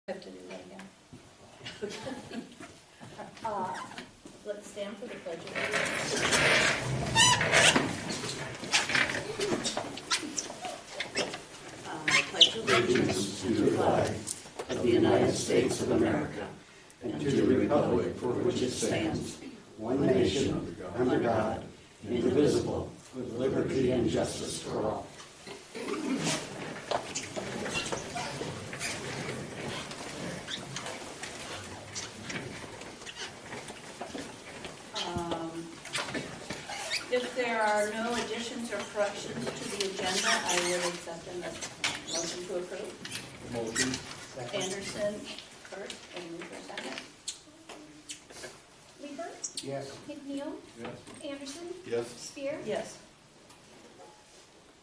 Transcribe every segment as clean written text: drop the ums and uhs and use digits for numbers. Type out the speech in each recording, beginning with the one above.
I have to do that again. Let's stand for the pledge of allegiance. I pledge allegiance to the flag of the United States of America and to the republic for which it stands, one nation, under God, indivisible, with liberty and justice for all. If there are no additions or corrections to the agenda, I would accept a motion to approve. Motion. Anderson first, and Leeper second. Leeper? Yes. McNeil? Yes. Anderson? Yes. Spear? Yes.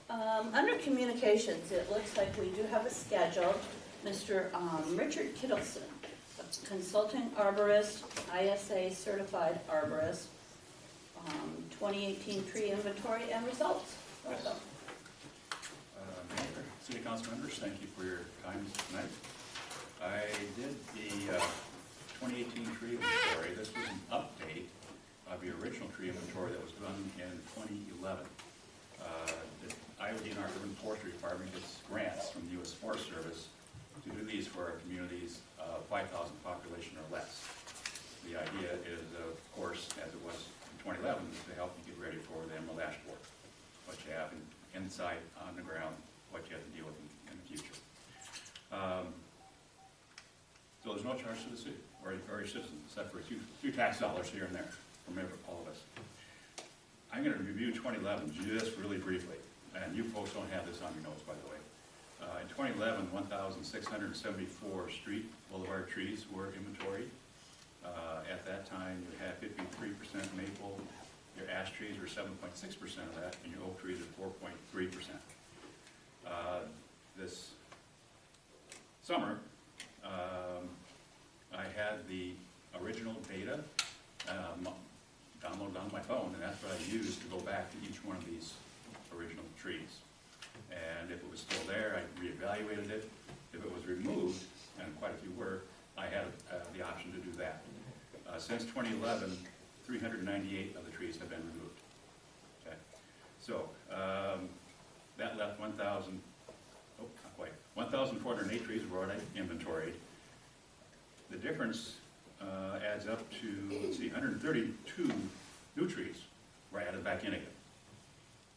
Under communications, it looks like we do have a schedule. Mr. Richard Kittleson, consulting arborist, ISA certified arborist, 2018 tree inventory and results. Welcome. Mayor, City Council members, thank you for your time tonight. I did the 2018 tree inventory. This was an update of the original tree inventory that was done in 2011. The IOD and our Urban Forestry Department gets grants from the U.S. Forest Service to do these for our communities of 5,000 population or less. The idea is, of course, as it was in 2011, is to help you get ready for the emerald ash borer, what you have inside, on the ground, what you have to deal with in the future. So there's no charge to the city or your citizens, except for a few tax dollars here and there from all of us. I'm going to review 2011 just really briefly, and you folks don't have this on your notes, by the way. In 2011, 1,674 street boulevard trees were inventoried. At that time, you had 53% maple, your ash trees were 7.6% of that, and your oak trees are 4.3%. This summer, I had the original data downloaded on my phone, and that's what I used to go back to each one of these original trees. And if it was still there, I reevaluated it. If it was removed, and quite a few were, I had the option to do that. Since 2011, 398 of the trees have been removed. Okay, so that left 1,408 trees were already inventoried. The difference adds up to, let's see, 132 new trees were added back in again.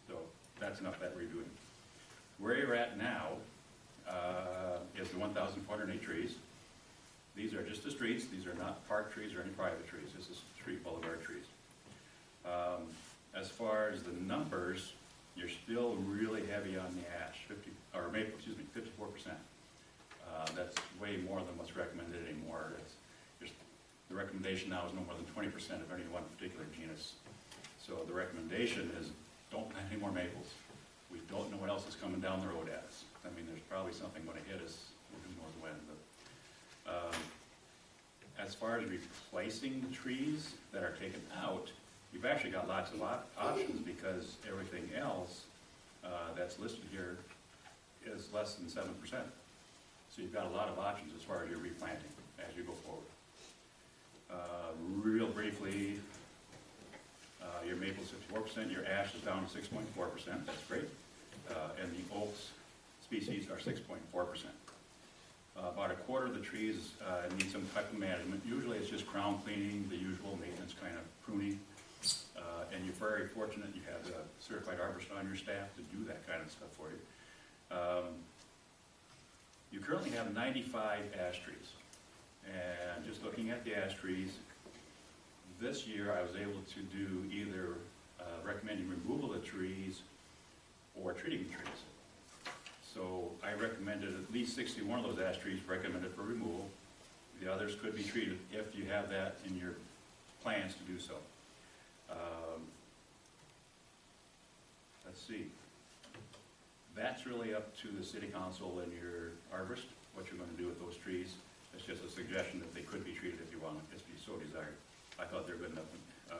So that's enough that redoing. Where you're at now is the 1,408 trees. These are just the streets. These are not park trees or any private trees. This is street boulevard trees. As far as the numbers, you're still really heavy on the ash, 54%. That's way more than what's recommended anymore. The recommendation now is no more than 20% of any one particular genus. So the recommendation is don't plant any more maples. We don't know what else is coming down the road at us. I mean, there's probably something going to hit us with the north wind. But, as far as replacing the trees that are taken out, you've actually got lots of options because everything else that's listed here is less than 7%. So you've got a lot of options as far as your replanting as you go forward. Real briefly, your maple is 54%, your ash is down to 6.4%, that's great. And the oaks species are 6.4%. About a quarter of the trees need some type of management. Usually it's just crown cleaning, the usual maintenance kind of pruning. And you're very fortunate you have a certified arborist on your staff to do that kind of stuff for you. You currently have 95 ash trees. And just looking at the ash trees, this year I was able to do either recommending removal of trees or treating the trees. So I recommended at least 61 of those ash trees recommended for removal. The others could be treated if you have that in your plans to do so. Let's see. That's really up to the city council and your arborist, what you're going to do with those trees. It's just a suggestion that they could be treated if you want, if you so desired. I thought they were good enough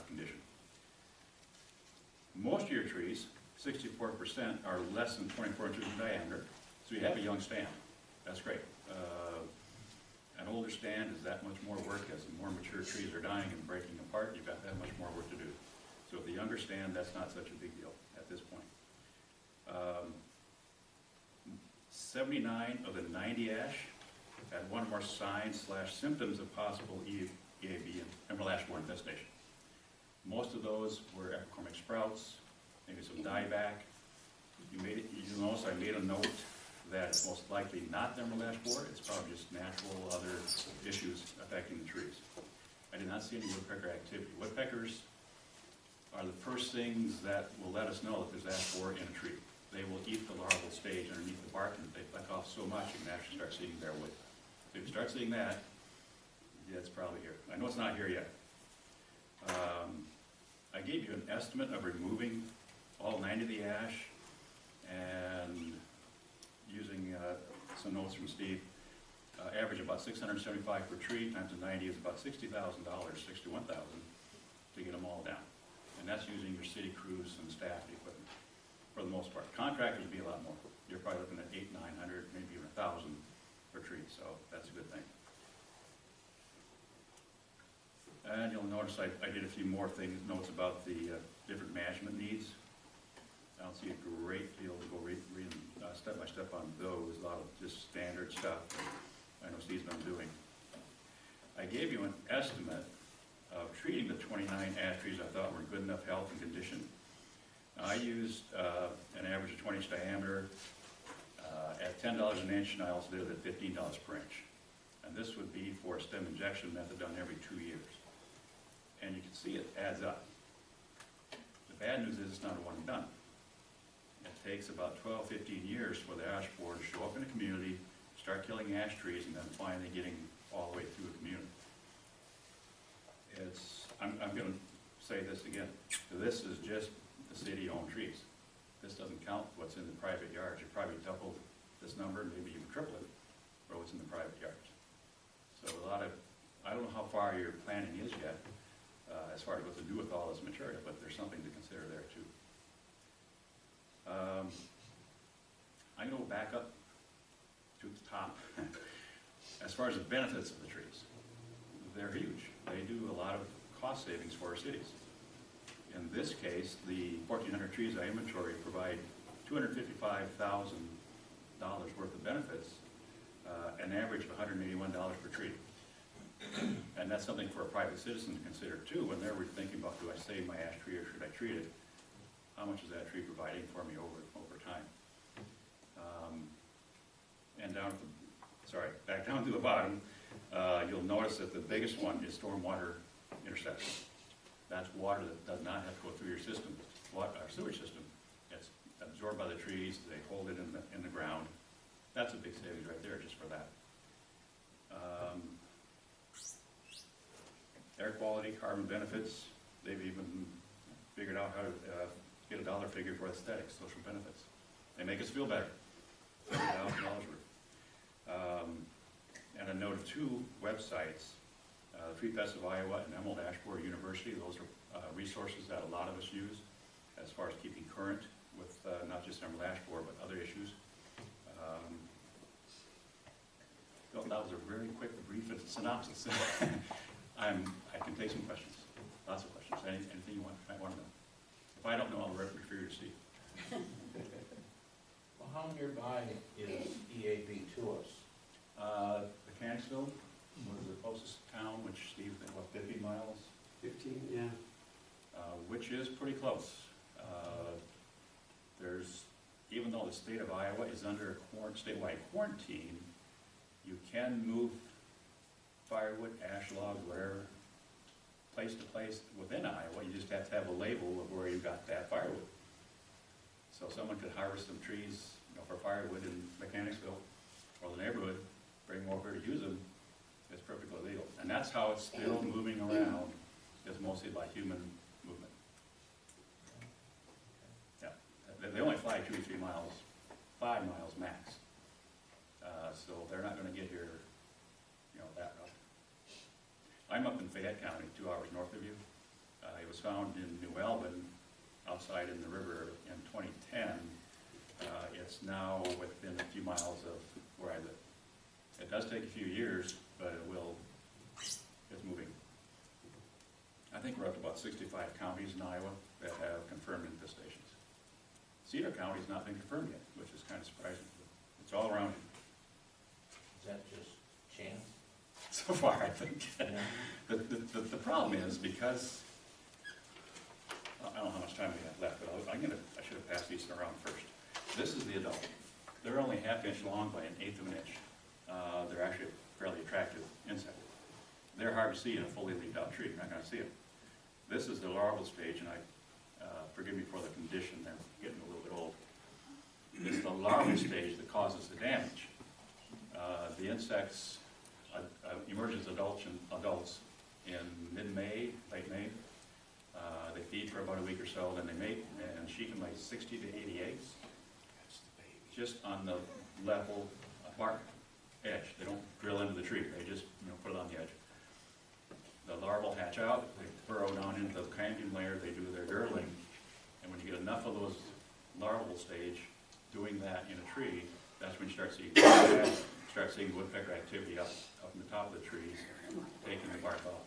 condition. Most of your trees, 64%, are less than 24 inches in diameter, so you have a young stem. That's great. An older stand is that much more work. As the more mature trees are dying and breaking apart, you've got that much more work to do. So with the younger stand, that's not such a big deal at this point. 79 of the 90 ash had one or more signs / symptoms of possible EAB and emerald ash borer infestation. Most of those were epicormic sprouts, maybe some dieback. You notice I made a note that it's most likely not the emerald ash borer. It's probably just natural other issues affecting the trees. I did not see any woodpecker activity. Woodpeckers are the first things that will let us know that there's ash borer in a tree. They will eat the larval stage underneath the bark, and if they fleck off so much, you can actually start seeing bare wood. So if you start seeing that, yeah, it's probably here. I know it's not here yet. I gave you an estimate of removing all 90 of the ash, and using some notes from Steve, average about $675 per tree times the 90 is about $60,000, $61,000 to get them all down. And that's using your city crews and staff equipment for the most part. Contractors would be a lot more. You're probably looking at $800, $900, maybe even $1,000 per tree, so that's a good thing. And you'll notice I did a few more notes about the different management needs. I don't see a great deal to go reading step by step on those, a lot of just standard stuff that I know Steve's been doing. I gave you an estimate of treating the 29 ash trees I thought were in good enough health and condition. I used an average of 20 inch diameter at $10 an inch, and I also did it at $15 per inch. And this would be for a stem injection method done every 2 years. And you can see it adds up. The bad news is it's not a one and done. It takes about 12, 15 years for the ash borer to show up in a community, start killing ash trees, and then finally getting all the way through a community. I'm going to say this again. This is just the city-owned trees. This doesn't count what's in the private yards. You probably double this number, maybe even triple it, for what's in the private yards. So I don't know how far your planning is yet, as far as what to do with all this material, but there's something to consider there too. I'm going to back up to the top. As far as the benefits of the trees, they're huge. They do a lot of cost savings for our cities. In this case, the 1,400 trees I inventory provide $255,000 worth of benefits, an average of $181 per tree. And that's something for a private citizen to consider too when they're thinking about, do I save my ash tree or should I treat it? How much is that tree providing for me over time? And back down to the bottom, you'll notice that the biggest one is stormwater interception. That's water that does not have to go through your system, our sewage system. It's absorbed by the trees, they hold it in the ground. That's a big savings right there just for that. Air quality, carbon benefits, they've even figured out how to get a dollar figure for aesthetics, social benefits. They make us feel better. $30,000 worth. And a note of two websites, Tree Fest of Iowa and Emerald Ash Borer University. Those are resources that a lot of us use as far as keeping current with not just emerald ash borer, but other issues. That was a very quick, brief synopsis. I can take some questions, lots of questions. Anything you might want to know. If I don't know, I'll refer you to Steve. Well, how nearby is EAB to us? Mechanicsville was the closest town, which Steve, what, 50 miles? 15, yeah. Which is pretty close. Even though the state of Iowa is under a statewide quarantine, you can move firewood, ash logs, wherever, place to place within Iowa. You just have to have a label of where you got that firewood. So someone could harvest some trees, for firewood in Mechanicsville or the neighborhood, bring them over to use them. It's perfectly legal. And that's how it's still moving around, is mostly by human movement. Yeah, they only fly 2 or 3 miles, 5 miles max. So they're not going to get here, that route. I'm up in Fayette County, 2 hours north of you. It was found in New Albin, outside in the river in 2010. It's now within a few miles of where I live. It does take a few years, but it will, it's moving. I think we're up to about 65 counties in Iowa that have confirmed infestations. Cedar County's not been confirmed yet, which is kind of surprising. It's all around you. Is that just chance? So far, I think. Yeah. The problem is because, I don't know how much time we have left, but I should have passed these around first. This is the adult. They're only ½ inch long by 1/8 of an inch. They're actually a fairly attractive insect. They're hard to see in a fully leaved out tree. You're not going to see them. This is the larval stage, and forgive me for the condition, they're getting a little bit old. It's the larval stage that causes the damage. The insects emerge as adults in mid-May, late May. They feed for about a week or so, then they mate, and she can lay 60 to 80 eggs just on the level bark edge. They don't drill into the tree, they just put it on the edge. The larvae hatch out, they burrow down into the cambium layer, they do their girdling, and when you get enough of those larval stage doing that in a tree, that's when you start seeing woodpecker activity up in the top of the trees, taking the bark off.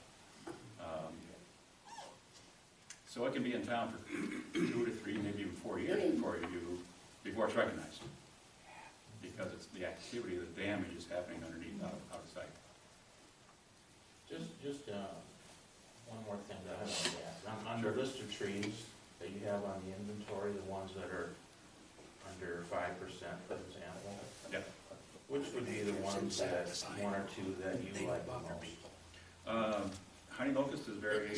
So it can be in town for 2 to 3, maybe even 4 years before it's recognized, because it's the activity, the damage is happening underneath out of sight. Just one more thing that I want to ask. On Sure. the list of trees that you have on the inventory, the ones that are under 5%, for example, Yeah. which would be the ones that, 1 or 2 that you like the most? Honey locust is very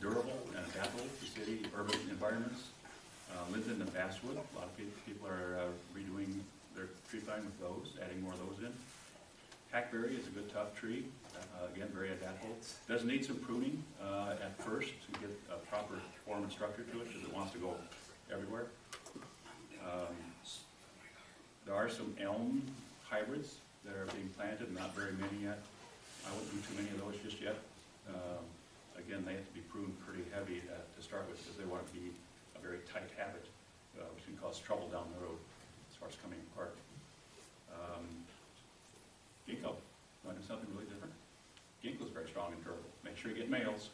durable and adaptable to city urban environments. Linden and basswood, a lot of people are redoing their tree line with those, adding more of those in. Hackberry is a good tough tree, again very adaptable. Does need some pruning at first to get a proper form and structure to it because it wants to go everywhere. There are some elm hybrids that are being planted, not very many yet. I wouldn't do too many of those just yet. Again, they have to be pruned pretty heavy to start with because they want to be a very tight habit, which can cause trouble down the road as far as coming apart. Ginkgo, want to do something really different? Ginkgo is very strong and durable. Make sure you get males,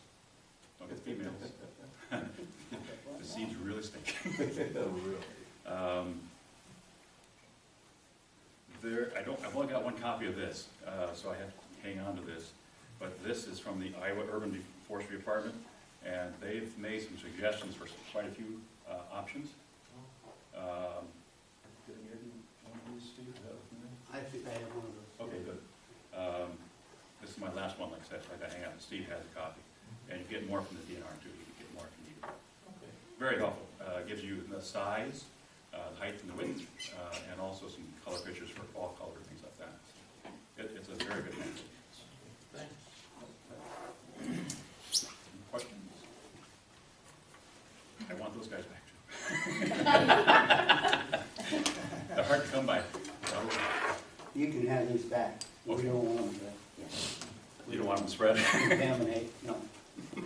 don't get females. The seeds really stink. I've only got one copy of this, so I have to hang on to this. But this is from the Iowa Urban Forestry Department, and they've made some suggestions for quite a few options. Did I give you one of these, Steve? Is that what you mean? I think I have one of those. Okay, good. This is my last one, like I said, so I got to hang out. Steve has a copy. And you get more from the DNR too. You can get more if you need it. Okay. Very helpful. Gives you the size, the height and the width, and also some color pictures for fall color and things like that. It's a very good thing. Thanks. Any questions? I want those guys back too. They're hard to come by. You can have these back. We Okay. don't want them to You don't want them to spread? contaminate, no. You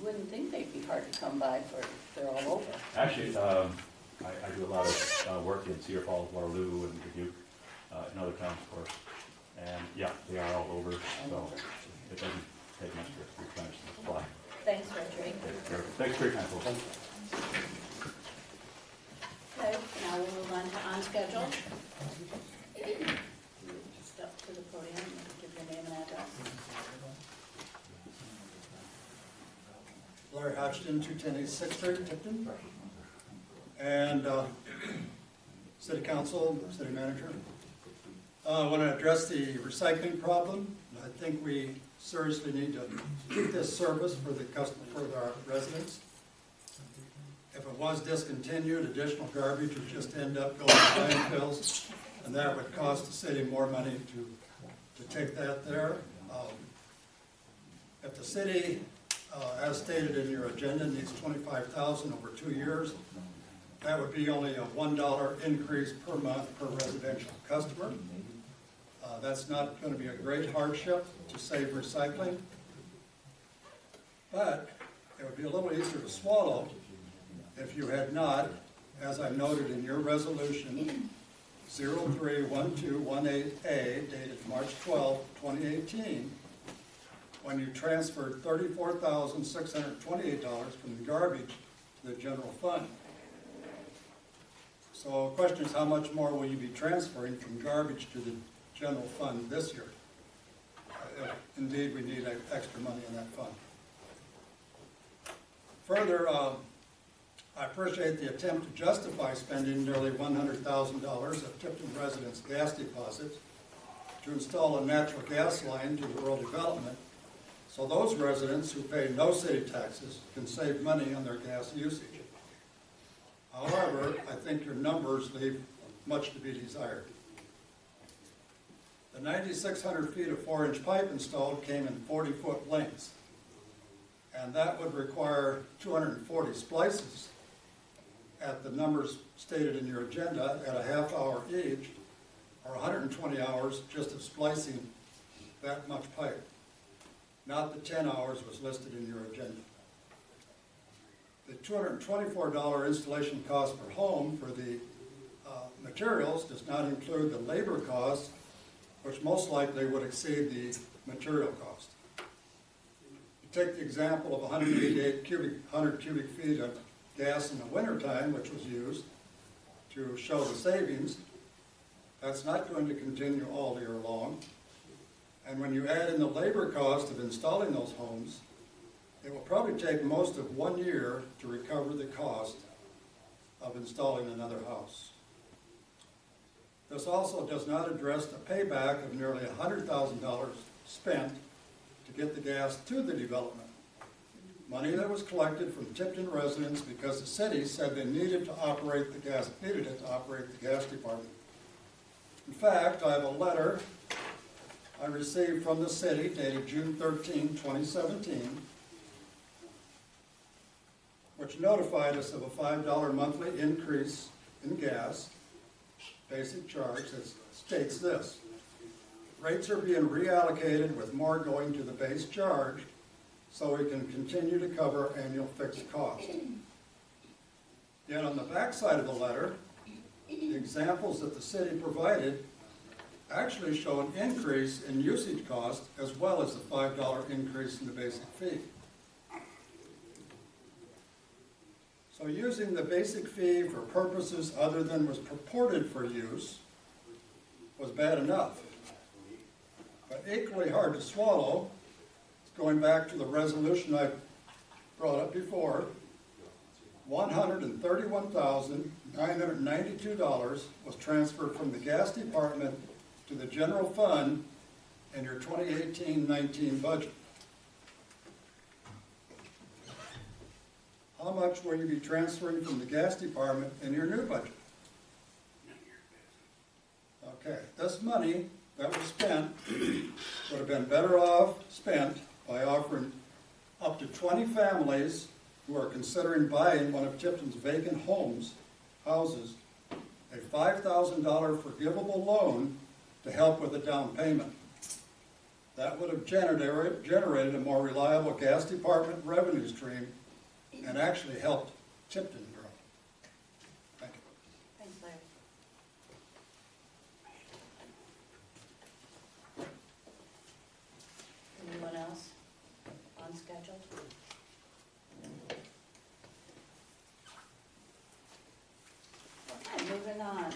wouldn't think they'd be hard to come by, for they're all over. Actually, I do a lot of work in Cedar Falls, Waterloo, and Dubuque, and other towns, of course. And yeah, they are all over, so it doesn't take much to replenish the supply. Thanks, Reggie. Thanks for your time, folks. Okay, now we'll move on to schedule. Step to the podium and give your name and address. Larry Hodgson, 210 East 6th Street, Tipton. And City Council, City Manager. I want to address the recycling problem. I think we seriously need to keep this service for the customer, for our residents. If it was discontinued, additional garbage would just end up going to landfills, and that would cost the city more money to take that there. If the city, as stated in your agenda, needs $25,000 over 2 years, that would be only a $1 increase per month per residential customer. That's not going to be a great hardship to save recycling, but it would be a little easier to swallow if you had not, as I noted in your resolution, 031218A dated March 12, 2018, when you transferred $34,628 from the garbage to the general fund. So the question is, how much more will you be transferring from garbage to the general fund this year? If indeed we need extra money in that fund. Further, I appreciate the attempt to justify spending nearly $100,000 of Tipton residents' gas deposits to install a natural gas line to rural development, so those residents who pay no city taxes can save money on their gas usage. However, I think your numbers leave much to be desired. The 9,600 feet of 4-inch pipe installed came in 40-foot lengths, and that would require 240 splices at the numbers stated in your agenda at a half hour each, or 120 hours just of splicing that much pipe. Not the 10 hours was listed in your agenda. The $224 installation cost per home for the materials does not include the labor cost, which most likely would exceed the material cost. You take the example of 100 cubic feet of gas in the wintertime, which was used to show the savings. That's not going to continue all year long. And when you add in the labor cost of installing those homes, it will probably take most of 1 year to recover the cost of installing another house. This also does not address the payback of nearly $100,000 spent to get the gas to the development. Money that was collected from Tipton residents because the city said they needed it to operate the gas department. In fact, I have a letter I received from the city dated June 13, 2017, which notified us of a $5 monthly increase in gas basic charge that states this: rates are being reallocated with more going to the base charge so we can continue to cover annual fixed costs. Yet on the back side of the letter, the examples that the city provided actually show an increase in usage cost as well as the $5 increase in the basic fee. So using the basic fee for purposes other than was purported for use was bad enough. But equally hard to swallow, going back to the resolution I brought up before, $131,992 was transferred from the gas department to the general fund in your 2018-19 budget. How much will you be transferring from the gas department in your new budget? Okay, this money that was spent would have been better off spent by offering up to 20 families who are considering buying one of Tipton's vacant houses, a $5,000 forgivable loan to help with the down payment. That would have generated a more reliable gas department revenue stream and actually helped Tipton grow. Thank you. Thanks, Larry. Anyone else on schedule? Okay, moving on.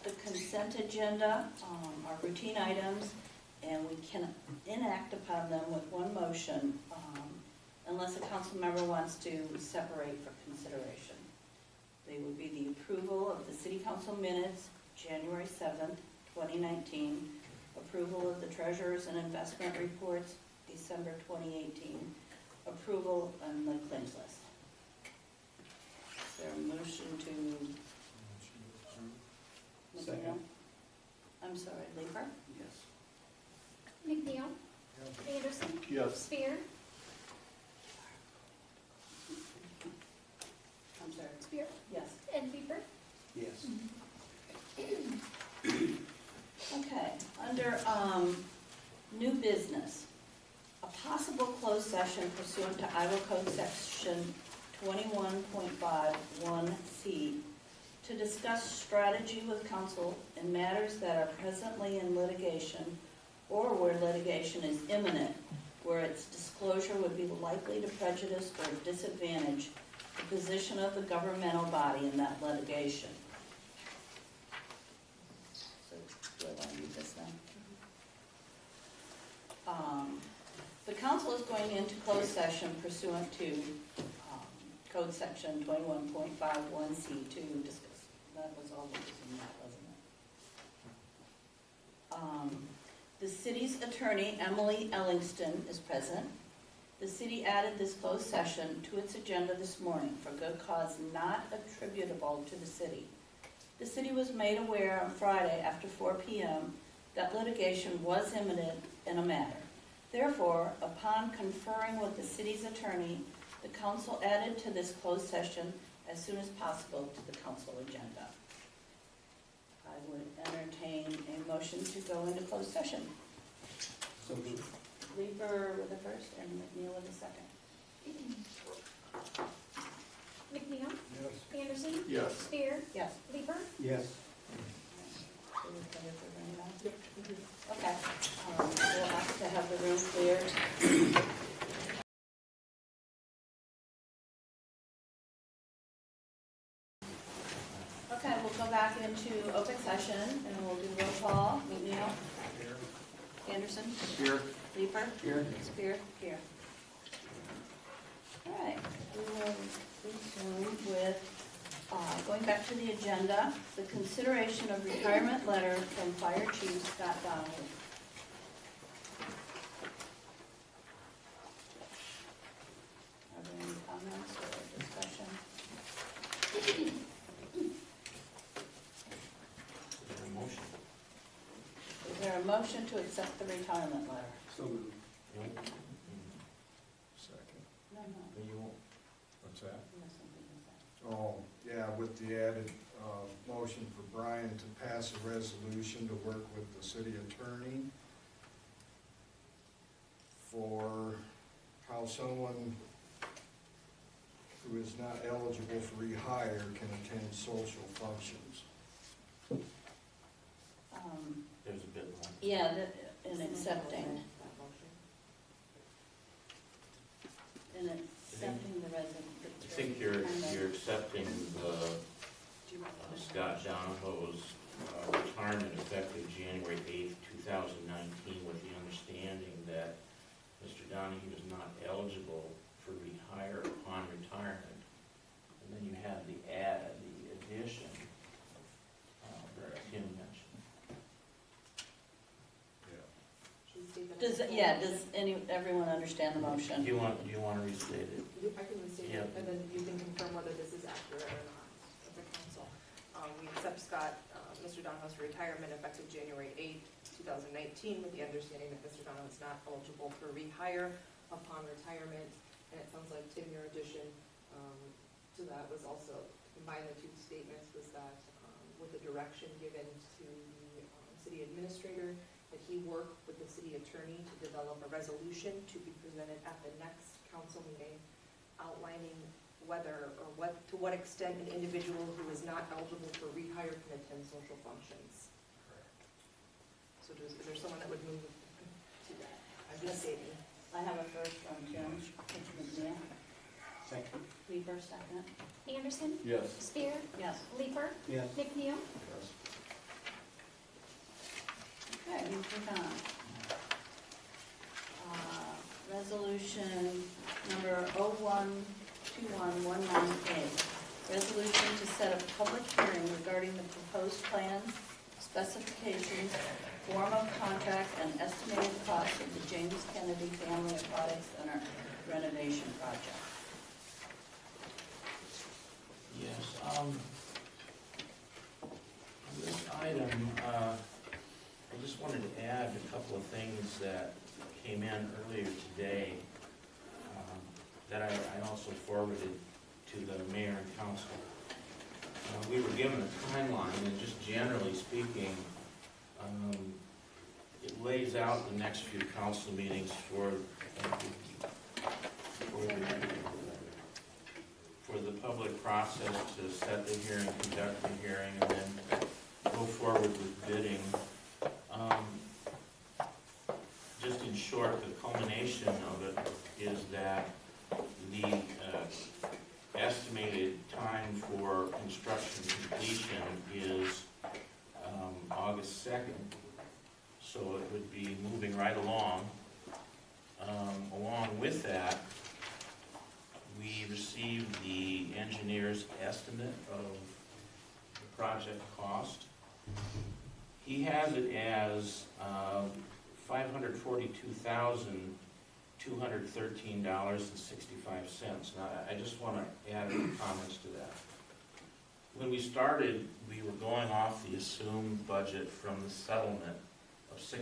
The consent agenda are routine items, and we can enact upon them with one motion unless a council member wants to separate for consideration. They would be the approval of the city council minutes, January 7th, 2019, approval of the treasurer's and investment reports, December 2018, approval on the claims list. Is there a motion to? Second. I'm sorry, Leeper? Yes. McNeil? Anderson? Yes. Spear? I'm sorry. Spear? Yes. And Weaver? Yes. Okay, under new business, a possible closed session pursuant to Iowa Code Section 21.51C to discuss strategy with counsel in matters that are presently in litigation or where litigation is imminent, where its disclosure would be likely to prejudice or disadvantage the position of the governmental body in that litigation. So, do I want to read this now? The council is going into closed session pursuant to Code Section 21.51C to discuss. That was all that was in that, wasn't it? The city's attorney, Emily Ellingston, is present. The city added this closed session to its agenda this morning for good cause not attributable to the city. The city was made aware on Friday after 4 p.m. that litigation was imminent in a matter. Therefore, upon conferring with the city's attorney, the council added to this closed session as soon as possible to the council agenda. I would entertain a motion to go into closed session. So moved. Leeper with the first and McNeil with the second. McNeil? Yes. Anderson? Yes. Spear? Yes. Leeper? Yes. Okay, we'll have to have the room cleared. Okay, we'll go back into open session and we'll do roll call. McNeil? Here. Anderson? Here. Leeper? Here. Spear? Here. All right, we will resume with, going back to the agenda, the consideration of retirement letter from Fire Chief Scott Donnelly. Are there any comments or discussion? Is there a motion to accept the retirement letter? So moved. Second. No. You won't. What's that? You have something to say. Oh, yeah, with the added motion for Brian to pass a resolution to work with the city attorney for how someone who is not eligible for rehire can attend social functions. There's a bit more. Yeah, in accepting the resident. I think you're accepting the Scott Donahoe's retirement effective January 8th, 2019, with the understanding that Mr. Donahue is not eligible for rehire upon retirement. And then you have the addition that Tim mentioned. Does everyone understand the motion? Do you want to restate it? I can restate Yeah. it, and then you can confirm whether this is accurate or not as a council. We accept Mr. Donahoe's retirement effective January 8th, 2019, with the understanding that Mr. Donahoe is not eligible for rehire upon retirement. And it sounds like, Tim, your addition to that was also, combine the two statements, was that with the direction given to the city administrator, that he work with the city attorney to develop a resolution to be presented at the next council meeting outlining whether or to what extent an individual who is not eligible for rehire can attend social functions. So is there someone that would move to that? I'm just stating. I have a first from Jim McNeil. Second. Leeper, second. Anderson? Yes. Spear? Yes. Leeper? Yes. McNeil? Yes. Okay, moving on. Resolution number 012119A. Resolution to set a public hearing regarding the proposed plans, specifications, form of contract, and estimated cost of the James Kennedy Family Aquatic Center renovation project. Yes, on this item, I just wanted to add a couple of things that came in earlier today that I also forwarded to the mayor and council. We were given a timeline, and just generally speaking, it lays out the next few council meetings for the public process to set the hearing, conduct the August 2nd, so it would be moving right along. Along with that, we received the engineer's estimate of the project cost. He has it as $542,213.65. Now, I just want to add a few comments to that. When we started, we were going off the assumed budget from the settlement of $625,000.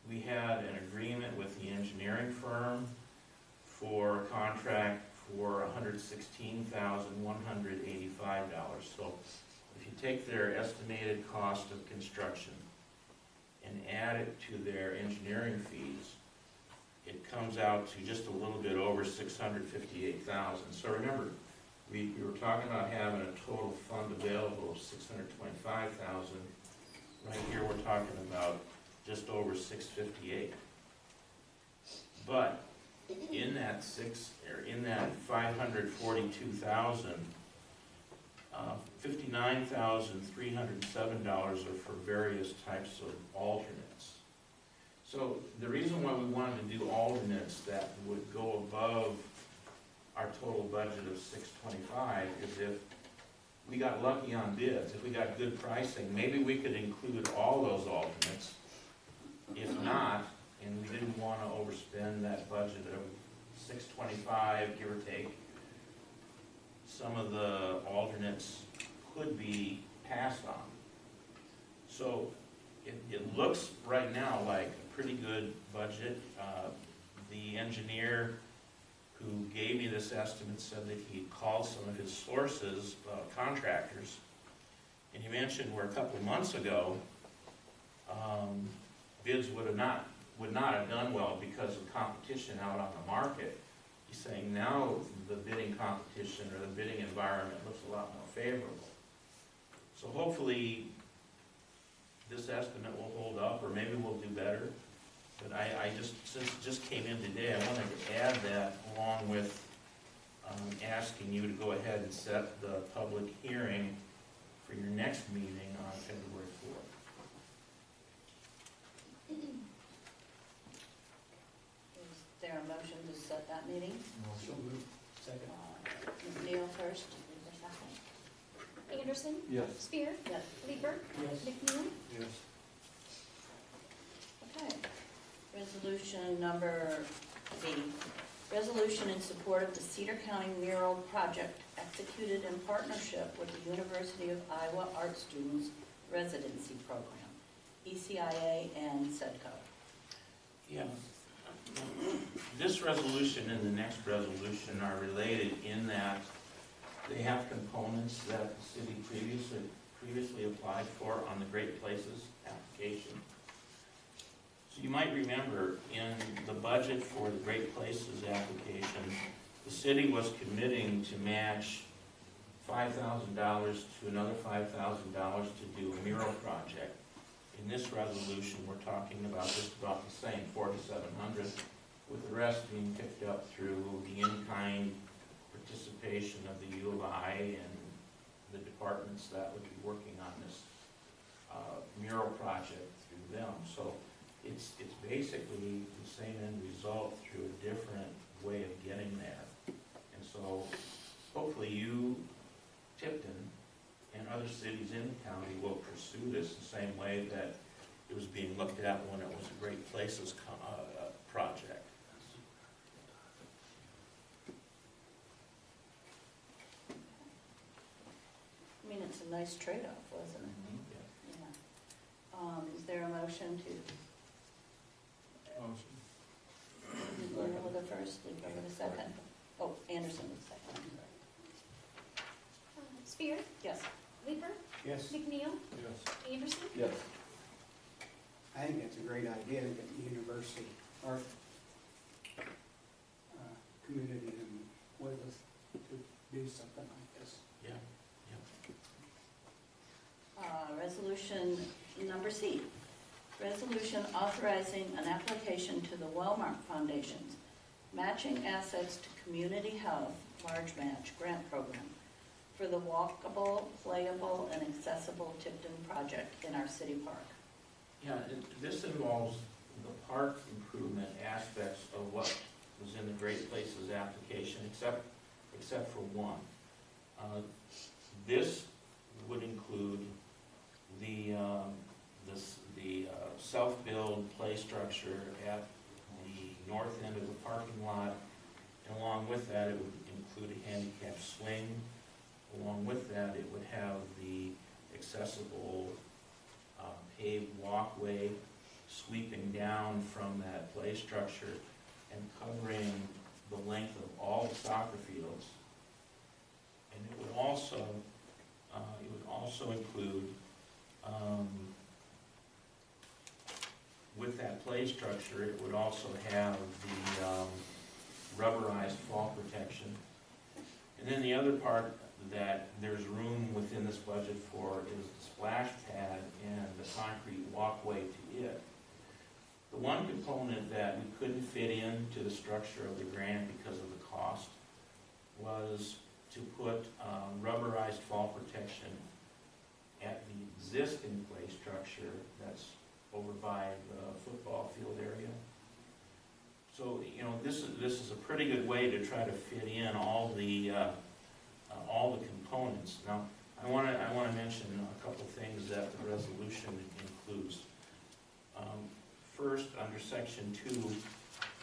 We had an agreement with the engineering firm for a contract for $116,185. So if you take their estimated cost of construction and add it to their engineering fees, it comes out to just a little bit over $658,000. So remember, we were talking about having a total fund available of $625,000. Right here, we're talking about just over $658,000. But in that $542,000, $59,307 are for various types of alternates. So the reason why we wanted to do alternates that would go above our total budget of $625,000 is if we got lucky on bids, if we got good pricing, maybe we could include all those alternates. If not, and we didn't want to overspend that budget of $625,000, give or take, some of the alternates could be passed on. So it looks right now like a pretty good budget. The engineer who gave me this estimate said that he called some of his sources, contractors, and he mentioned where a couple of months ago, bids would not have done well because of competition out on the market. He's saying now the bidding competition or the bidding environment looks a lot more favorable. So hopefully this estimate will hold up, or maybe we'll do better. But I just, since it just came in today, I wanted to add that along with asking you to go ahead and set the public hearing for your next meeting on February 4th. Is there a motion to set that meeting? So moved. Second. McNeil first, Leeper second. Anderson? Yes. Spear? Yes. Leeper? Yes. McNeil? Yes. Okay. Resolution number B. Resolution in support of the Cedar County mural project executed in partnership with the University of Iowa Art Students Residency Program, ECIA and SEDCO. Yeah. This resolution and the next resolution are related in that they have components that the city previously applied for on the Great Places application. So you might remember in the budget for the Great Places application, the city was committing to match $5,000 to another $5,000 to do a mural project. In this resolution, we're talking about just about the same, $4,700, with the rest being picked up through the in-kind participation of the U of I and the departments that would be working on this mural project through them. So it's basically the same end result through a different way of getting there. And so hopefully you, Tipton, and other cities in the county will pursue this the same way that it was being looked at when it was a Great Places project. I mean, it's a nice trade-off, wasn't it? Yeah. Is there a motion to? Motion. McNeil with the first, Leeper with the second. Oh, Anderson with the second. Spear? Yes. Leeper? Yes. McNeil? Yes. Anderson? Yes. I think it's a great idea to get the university art community in with us to do something like this. Yeah. Resolution number C. Resolution authorizing an application to the Wellmark Foundation's Matching Assets to Community Health Large Match Grant Program for the walkable, playable, and accessible Tipton project in our city park. Yeah, this involves the park improvement aspects of what was in the Great Places application, except for one. This would include the self-build play structure at the north end of the parking lot. And along with that, it would include a handicap swing. Along with that, it would have the accessible paved walkway sweeping down from that play structure and covering the length of all the soccer fields. And it would also include, with that play structure, it would also have the rubberized fall protection. And then the other part that there's room within this budget for is the splash pad and the concrete walkway to it. The one component that we couldn't fit into the structure of the grant because of the cost was to put rubberized fall protection at the existing play structure that's over by the football field area. So, you know, this is a pretty good way to try to fit in all the components. Now, I want to mention a couple things that the resolution includes. First, under section 2,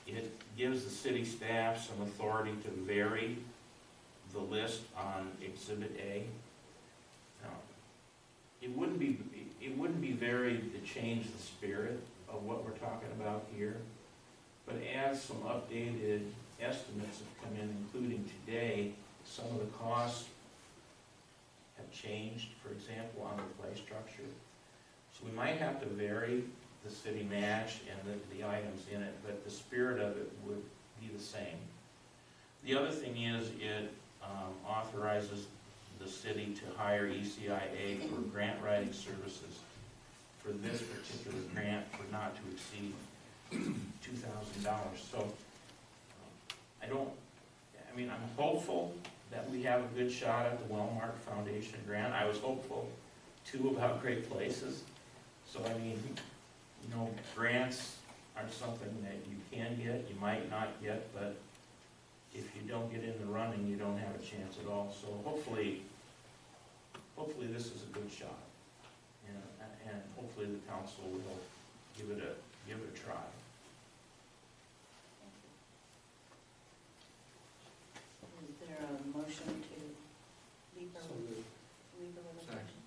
it gives the city staff some authority to vary the list on Exhibit A. Now, it wouldn't be varied to change the spirit of what we're talking about here, but as some updated estimates have come in, including today, some of the costs have changed, for example, on the play structure. So we might have to vary the city match and the items in it, but the spirit of it would be the same. The other thing is it authorizes the city to hire ECIA for grant writing services for this particular grant for not to exceed $2,000. So I'm hopeful that we have a good shot at the Wellmark Foundation grant. I was hopeful too about Great Places. So I mean, you know, grants are something that you can get, you might not get, but if you don't get in the running, you don't have a chance at all. So hopefully this is a good shot, and hopefully the council will give it a try. Is there a motion to leave her with a Second.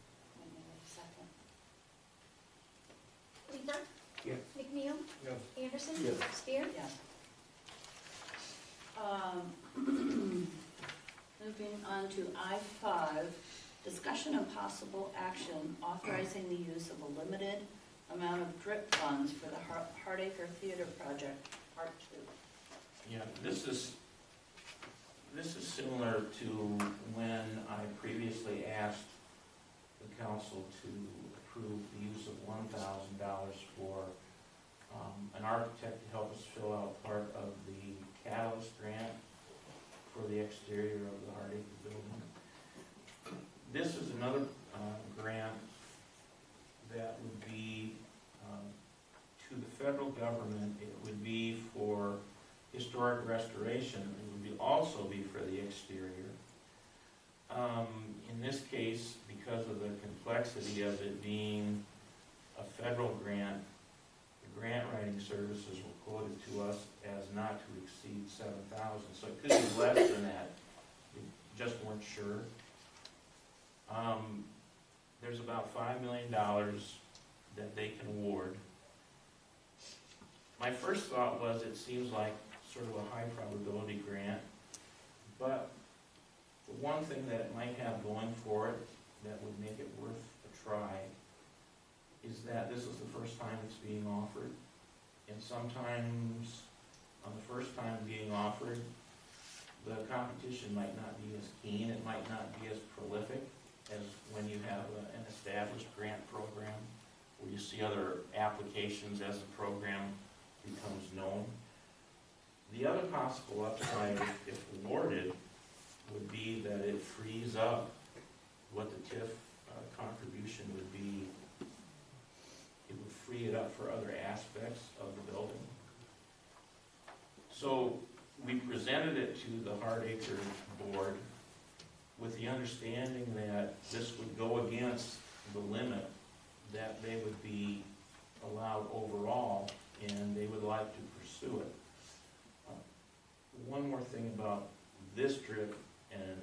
second? Leeper. Yes. McNeil. Yes. Anderson. Yes. Spear. Yes. Moving on to I-5, discussion and possible action authorizing the use of a limited amount of DRIP funds for the Hardacre Theater Project, Part 2. Yeah, this is similar to when I previously asked the council to approve the use of $1,000 for an architect to help us fill out part of the Catalyst grant for the exterior of the Hardacre building. This is another grant that would be to the federal government. It would be for historic restoration. It would also be for the exterior. In this case, because of the complexity of it being a federal grant, the grant writing services were quoted to us as not to exceed $7,000. So it could be less than that. We just weren't sure. There's about $5 million that they can award. My first thought was it seems like sort of a high probability grant, but the one thing that it might have going for it that would make it worth a try is that this is the first time it's being offered. And sometimes on the first time being offered, the competition might not be as keen, it might not be as prolific as when you have an established grant program where you see other applications as the program becomes known. The other possible upside, if awarded, would be that it frees up what the TIF contribution would be, it would free it up for other aspects of the building. So we presented it to the Hardacre board with the understanding that this would go against the limit that they would be allowed overall, and they would like to pursue it. One more thing about this drip and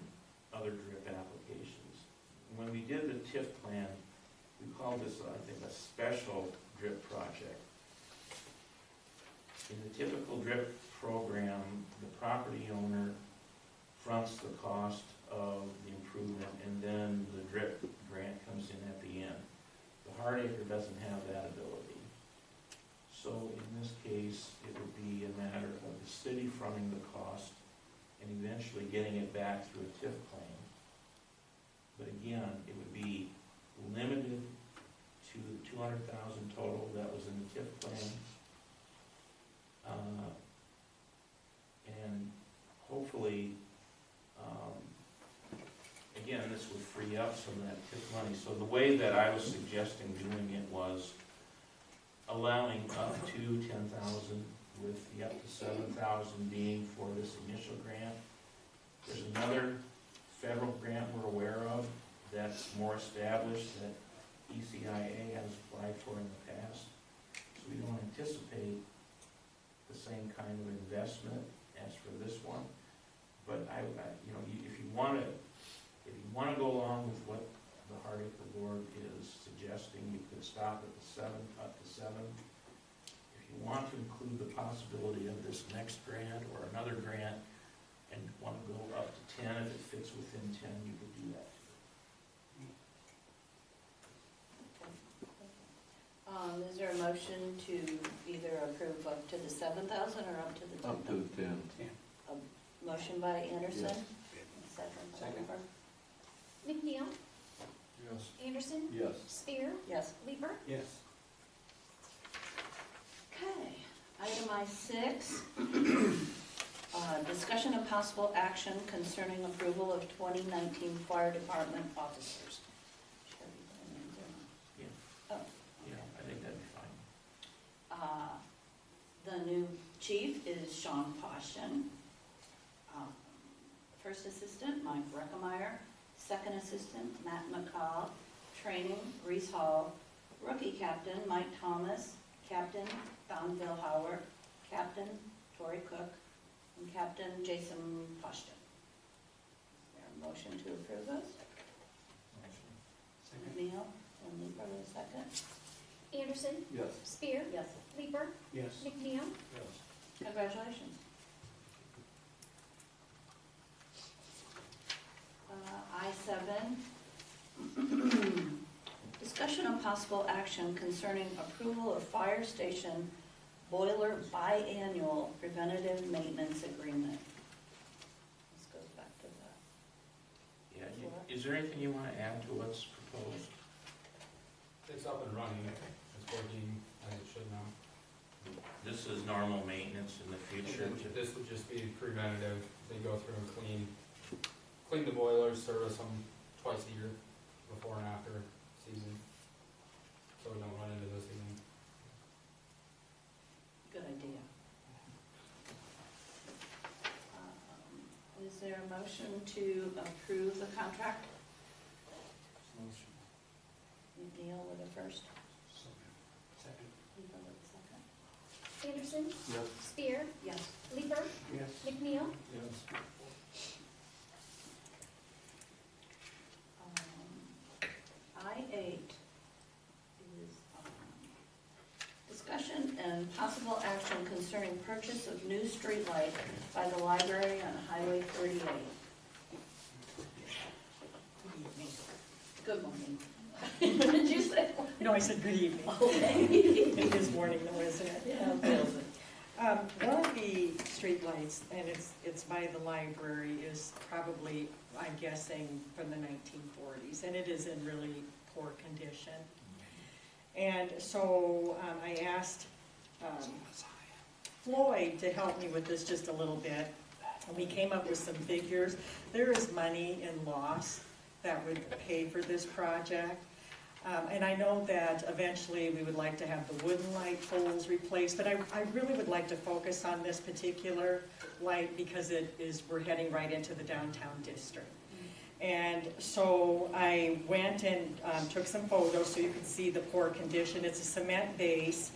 other drip applications. When we did the TIF plan, we called this, I think, a special drip project. In the typical drip program, the property owner fronts the cost of the improvement, and then the drip grant comes in at the end. The Hardacre doesn't have that ability. So in this case, it would be a matter of the city fronting the cost and eventually getting it back through a TIF claim. But again, it would be limited to the $200,000 total that was in the TIF plan. And hopefully, again, this would free up some of that TIF money. So the way that I was suggesting doing it was allowing up to $10,000, with the up to $7,000 being for this initial grant. There's another federal grant we're aware of that's more established that ECIA has applied for in the past. So we don't anticipate the same kind of investment as for this one. But you know, if you want to go along with what the Hardacre board is suggesting, you could stop at the 7, up to 7. If you want to include the possibility of this next grant or another grant and want to go up to 10, if it fits within 10, you could do that. Is there a motion to either approve up to the 7,000 or up to the 10,000? Up to 10. A motion by Anderson? Yes. Second by Second. Leeper? McNeil, Yes. Anderson, Yes. Spear, Yes. Leeper. Yes. Okay, item I6, discussion of possible action concerning approval of 2019 fire department officers. Yeah. Oh. Yeah, I think that'd be fine. The new chief is Sean Poshen. First assistant, Mike Breckemeyer. Second assistant, Matt McCall. Training, Reese Hall. Rookie captain, Mike Thomas. Captain, Don Bill Howard. Captain, Tori Cook. And Captain, Jason Poshen. Is there a motion to approve this? Second. Neil and Leeper, the second. Anderson, Yes. Spear, Yes. Leeper, Yes. McNeil. Yes. Congratulations. I7, discussion of possible action concerning approval of fire station boiler biannual preventative maintenance agreement. This goes back to the, Yeah, is there anything you want to add to what's proposed? It's up and running, it's working as it should now. This is normal maintenance in the future. This would just be preventative, they go through and clean the boilers, service them twice a year, before and after season, so we don't run into this again. good idea. Is there a motion to approve the contract? Motion. Neil with the first, Second. Leeper with the second. Anderson, Yes. Spear, Yes. Leeper, Yes. McNeil. Yes. I8 is discussion and possible action concerning purchase of new streetlight by the library on Highway 38. Good morning. Did you say? No, I said good evening. Okay. It is morning though, isn't it? Yeah, it feels it. One of the streetlights, and it's by the library, is probably, I'm guessing, from the 1940s, and it is in really poor condition. And so I asked Floyd to help me with this just a little bit, and we came up with some figures. There is money in loss that would pay for this project. And I know that eventually we would like to have the wooden light poles replaced, but I really would like to focus on this particular light because we're heading right into the downtown district. And so I went and took some photos so you could see the poor condition. It's a cement base,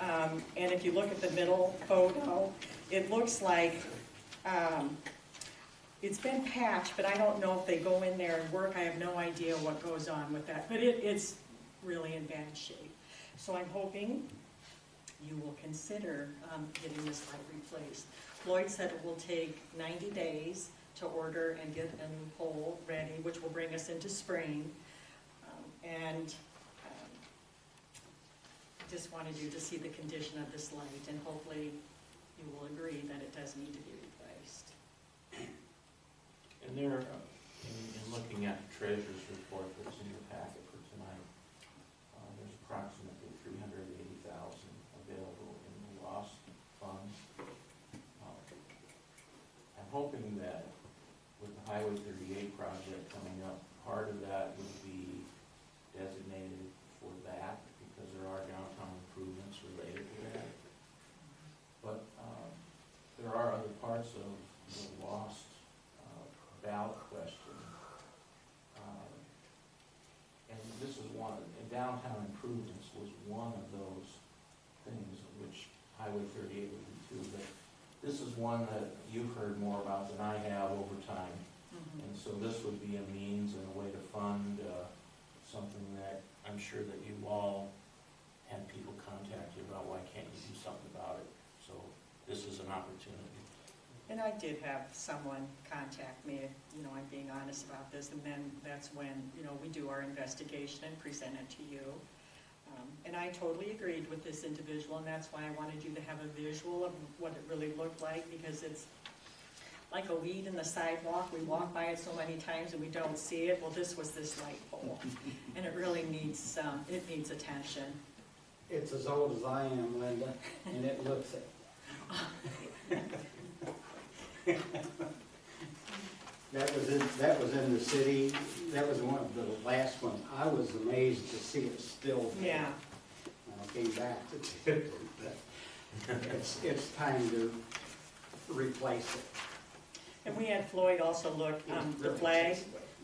and if you look at the middle photo, it looks like it's been patched, but I don't know if they go in there and work. I have no idea what goes on with that, but it's really in bad shape. So I'm hoping you will consider getting this light replaced. Lloyd said it will take 90 days to order and get a new pole ready, which will bring us into spring. Just wanted you to see the condition of this light, and hopefully you will agree that it does need to be replaced. And there, in looking at the treasurer's report that's in your packet for tonight, there's approximately $380,000 available in the lost funds. I'm hoping that with the Highway 38 project coming up, part of that would be designated for that, because there are downtown improvements related to that. But there are other parts of the lost ballot question. And this is one, and downtown improvements was one of those things, which Highway 38 would be too. But this is one that you've heard more about than I have over time. And so this would be a means and a way to fund something that I'm sure that you all had people contact you about, why can't you do something about it? So this is an opportunity. And I did have someone contact me, I'm being honest about this, and then that's when, we do our investigation and present it to you. And I totally agreed with this individual, and that's why I wanted you to have a visual of what it really looked like, because it's like a weed in the sidewalk. We walk by it so many times and we don't see it. Well, this was this light pole, and it really needs, it needs attention. It's as old as I am, Linda, and it looks it. That was in the city. That was one of the last ones. I was amazed to see it still there. Yeah. When I came back to Tipton, but it's time to replace it. And we had Floyd also look, the flag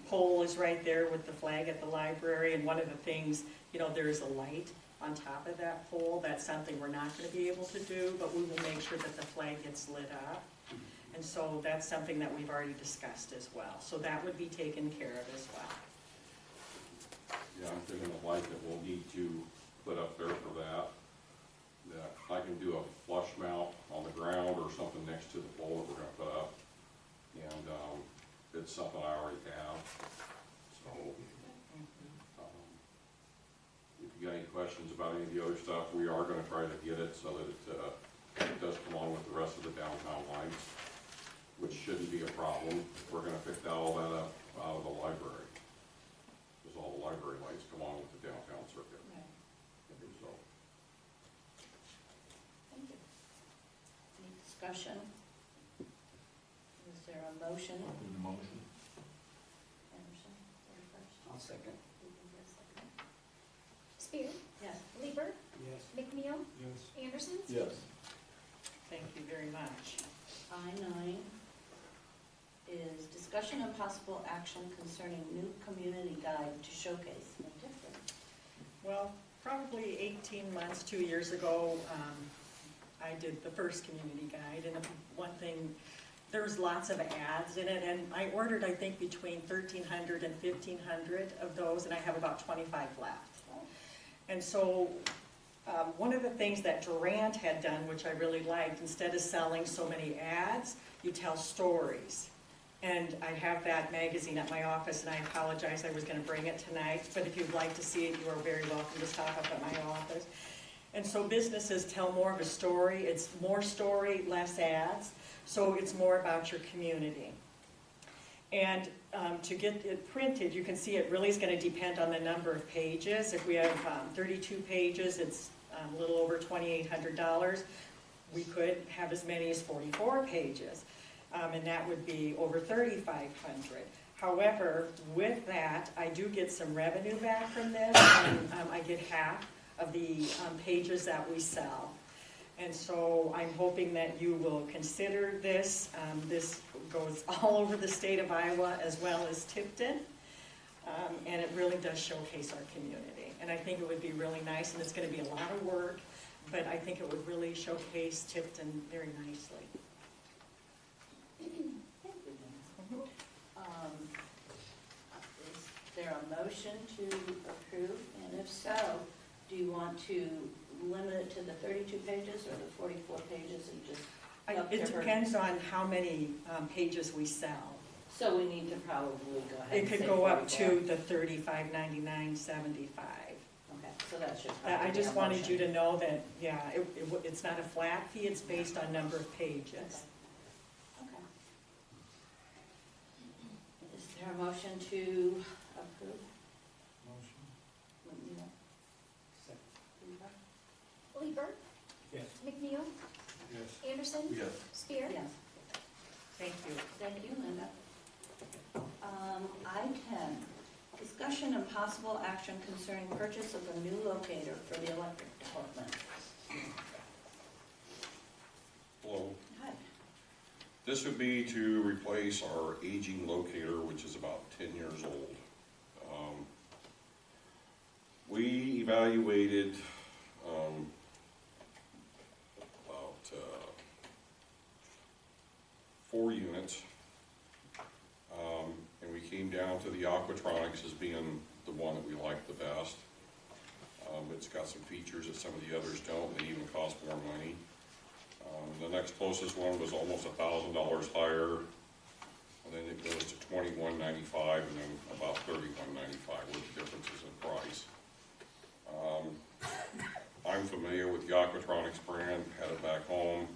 pole is right there with the flag at the library, and one of the things, there is a light on top of that pole. That's something we're not going to be able to do, but we will make sure that the flag gets lit up. And so that's something that we've already discussed as well. So that would be taken care of as well. Yeah, I'm thinking of light that we'll need to put up there for that. That I can do a flush mount on the ground or something next to the pole that we're gonna put up. And, it's something I already have. So, if you got any questions about any of the other stuff, we are gonna try to get it so that it does come on with the rest of the downtown lights, which shouldn't be a problem. We're gonna pick all that up out of the library, because all the library lights come on with the downtown circuit. Right. So, Thank you. Any discussion? Is there a motion? Motion. Anderson, third first. I'll second. Spear, Yes. Lieber, Yes. McNeil, Yes. Anderson. yes. Thank you very much. I-9 is discussion and possible action concerning new community guide to showcase in Tipton. Well, probably 18 months, 2 years ago, I did the first community guide, and one thing, there was lots of ads in it, and I ordered, I think, between 1,300 and 1,500 of those, and I have about 25 left. And so one of the things that Durant had done, which I really liked, instead of selling so many ads, you tell stories. And I have that magazine at my office, and I apologize, I was going to bring it tonight, but if you'd like to see it, you are very welcome to stop up at my office. And so businesses tell more of a story. It's more story, less ads, so it's more about your community. And to get it printed, you can see it really is going to depend on the number of pages. If we have 32 pages, it's a little over $2,800. We could have as many as 44 pages, and that would be over $3,500. However, with that, I do get some revenue back from this, and I get half of the pages that we sell. And so I'm hoping that you will consider this. This goes all over the state of Iowa as well as Tipton. And it really does showcase our community. And I think it would be really nice, and it's going to be a lot of work, but I think it would really showcase Tipton very nicely. Is there a motion to approve? And if so, do you want to limit it to the 32 pages or the 44 pages and just up It to her? depends on how many pages we sell. So we need to probably go ahead It and could say go up 44. to the $35.99, $75. Okay, so that should I probably be just a wanted motion. you to know that, yeah, it's not a flat fee, it's based on number of pages. Okay. Is there a motion to approve? Motion. Lieber, Yes. McNeil, Yes. Anderson, Yes. Spear. Yes. Thank you. Thank you, Linda. I-10, discussion and possible action concerning purchase of a new locator for the electric department. Hello. Hi. This would be to replace our aging locator, which is about 10 years old. We evaluated about 4 units, and we came down to the Aquatronics as being the one that we liked the best. It's got some features that some of the others don't. They even cost more money. The next closest one was almost $1,000 higher, and then it goes to $21.95, and then about $31.95 with the differences in price. I'm familiar with the Aquatronics brand, had it back home,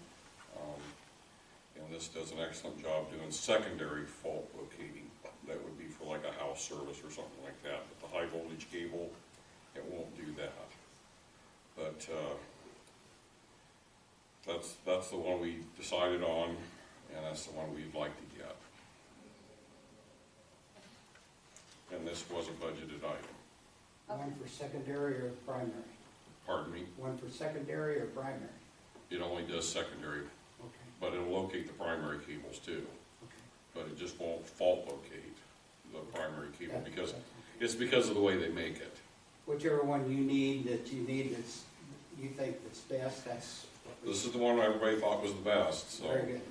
and this does an excellent job doing secondary fault locating. That would be for like a house service or something like that, but the high voltage cable, it won't do that. But that's the one we decided on, and that's the one we'd like to get. And this was a budgeted item. One for secondary or primary? Pardon me? One for secondary or primary? It only does secondary, Okay, but it'll locate the primary cables too. okay. But it just won't fault locate the primary cable Yeah, because that's okay. it's because of the way they make it. Whichever one you need that's, you think that's best, that's what we. This is the one everybody thought was the best, so. Very good.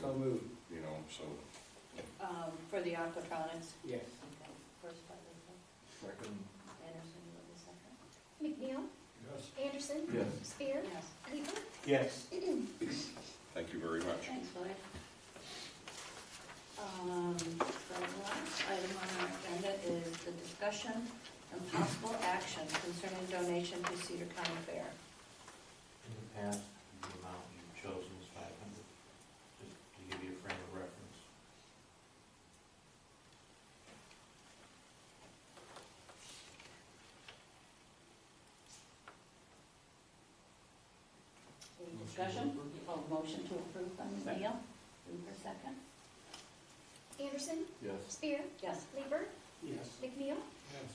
So And, moved, you know, so, For the aquatronics? yes. Okay, first by Linda. Second. Anderson, you want the second? McNeil, Yes. Anderson, Yes. Spear, Yes. Lieber. Yes. thank you very much. Thanks, Lloyd. The last item on our agenda is the discussion and possible action concerning donation to Cedar County Fair. In the past, the amount you've chosen is 500, just to give you a frame of reference. Any discussion? Oh, motion to approve by Neil. Lieber, second. Anderson, Yes. Spear, Yes. Lieber, Yes. McNeil. Yes.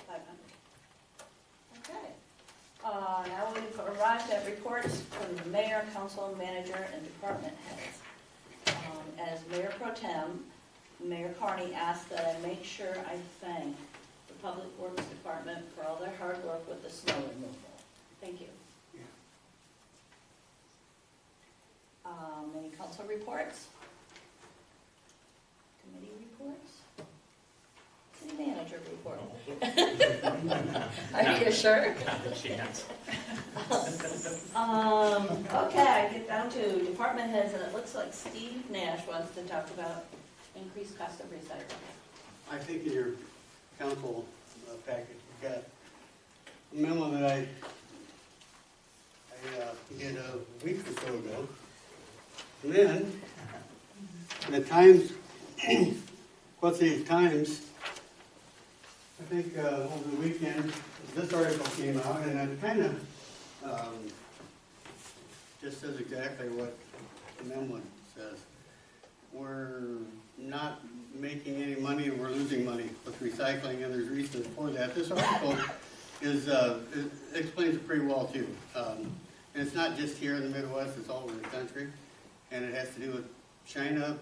500. Okay. Now we've arrived at reports from the mayor, council, manager, and department heads. As Mayor Pro Tem, Mayor Carney asked that I make sure I thank the Public Works Department for all their hard work with the snow removal. Thank you. Yeah. Any council reports? Committee reports? City manager report? Are you sure? Chance. Okay, I get down to department heads, and it looks like Steve Nash wants to talk about increased cost of recycling. I think in your council package, you've got a memo that I did a week or so ago. And then, the Times, what's these Times, I think over the weekend, this article came out, and it kind of just says exactly what the memo says. making any money and we're losing money with recycling, and there's reasons for that. This article is, it explains it pretty well too. And it's not just here in the Midwest, it's all over the country. And it has to do with China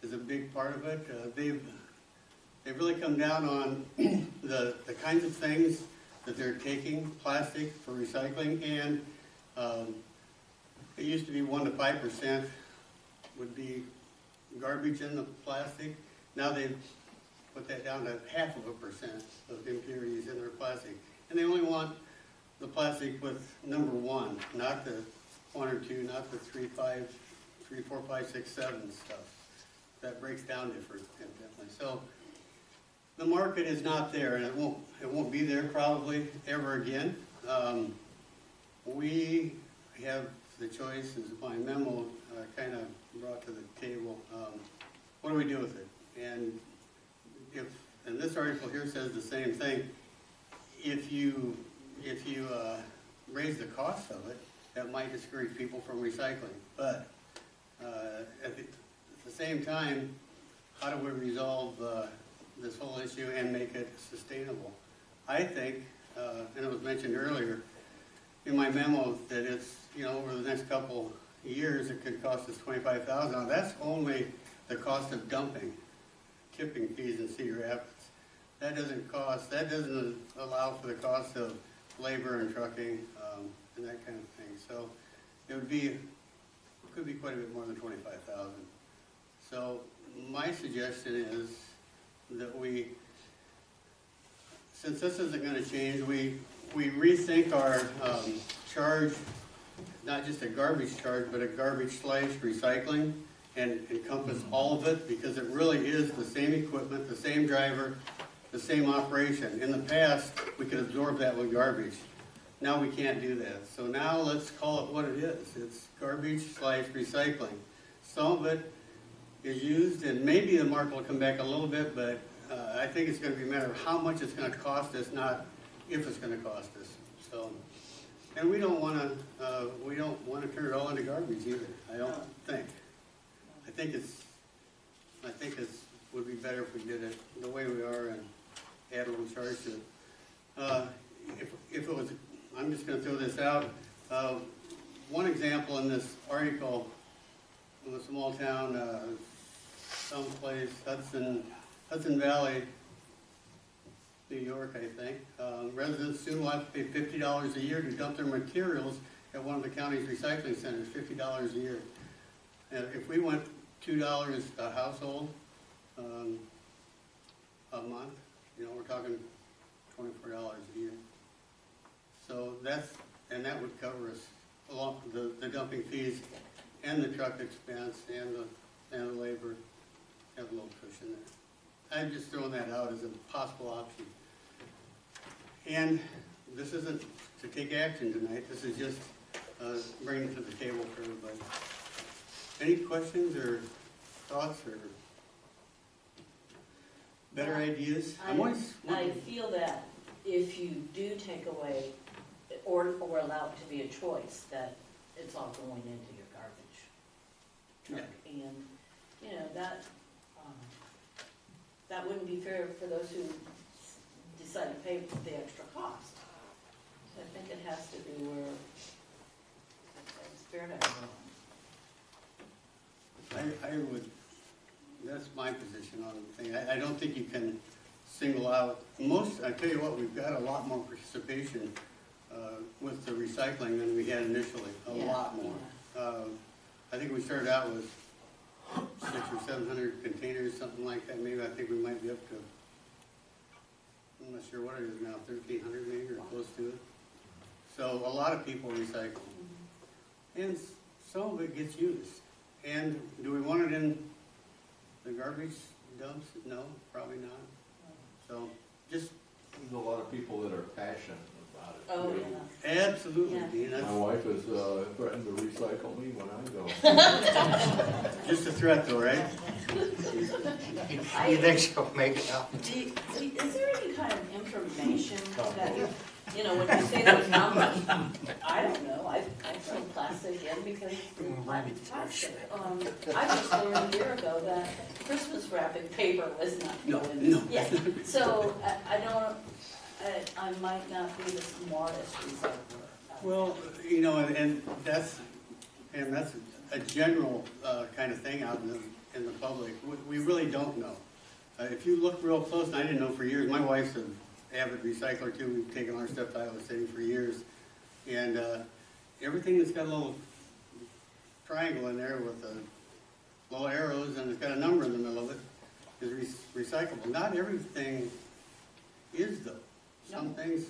is a big part of it. They've really come down on the kinds of things that they're taking, plastic for recycling, and it used to be 1 to 5% would be garbage in the plastic. Now they've put that down to 0.5% of impurities in their plastic. And they only want the plastic with number 1, not the 1 or 2, not the 3, 4, 5, 6, 7 stuff. That breaks down different, evidently. So the market is not there, and it won't be there probably ever again. We have the choice, as my memo kind of brought to the table. What do we do with it? And this article here says the same thing. If you raise the cost of it, that might discourage people from recycling. But at the same time, how do we resolve this whole issue and make it sustainable? I think, and it was mentioned earlier in my memo, that it's, over the next couple years, it could cost us $25,000. Now, that's only the cost of dumping, tipping fees in Cedar Rapids. That doesn't allow for the cost of labor and trucking and that kind of thing. So it could be quite a bit more than $25,000. So my suggestion is that since this isn't going to change, we rethink our charge, not just a garbage charge, but a garbage/recycling, and encompass all of it, because it really is the same equipment, the same driver, the same operation. In the past, we could absorb that with garbage. Now we can't do that. So now let's call it what it is. It's garbage/recycling. Some of it is used, and maybe the market will come back a little bit, but I think it's going to be a matter of how much it's going to cost us, not if it's going to cost us. So, and we don't want to turn it all into garbage either. I don't think. I think it would be better if we did it the way we are and add a little charge to it. If it was, I'm just going to throw this out. One example in this article, in a small town, someplace, Hudson Valley, New York, I think. Residents soon will have to pay $50 a year to dump their materials at one of the county's recycling centers, $50 a year. And if we went $2 a household a month, we're talking $24 a year. So that would cover us along the dumping fees and the truck expense and the labor. Have a little cushion there. I'm just throwing that out as a possible option. And this isn't to take action tonight. This is just bringing it to the table for everybody. Any questions or thoughts or better ideas? I feel that if you do take away or allow it to be a choice, that it's all going into your garbage truck. Yeah. And, that wouldn't be fair for those who decide to pay the extra cost. So I think it has to be where it's fair to everyone. That's my position on the thing. I don't think you can single out I tell you what, we've got a lot more participation with the recycling than we had initially, a lot more. Yeah. I think we started out with 600 or 700 containers, something like that. Maybe I think we might be up to, I'm not sure what it is now, 1,300 maybe, or close to it. So a lot of people recycle. And some of it gets used. And do we want it in the garbage dumps? No, probably not. So just... There's a lot of people that are passionate about it. Oh, yeah. Absolutely, Yeah. Dean. My wife has threatened to recycle me when I go. Just a threat though, right? You think she'll make it up? Is there any kind of information that you know, when you say those numbers, I don't know, I throw plastic in because it's toxic. I just learned a year ago that Christmas wrapping paper was not going. No. Yeah, so I don't, I might not be the smartest recycler. Well, you know, and that's a general kind of thing out in the public. We really don't know. If you look real close, and I didn't know for years, my wife's an avid recycler too. We've taken our stuff to Iowa City for years. And everything that's got a little triangle in there with little arrows and it's got a number in the middle of it is recyclable. Not everything is though. Some things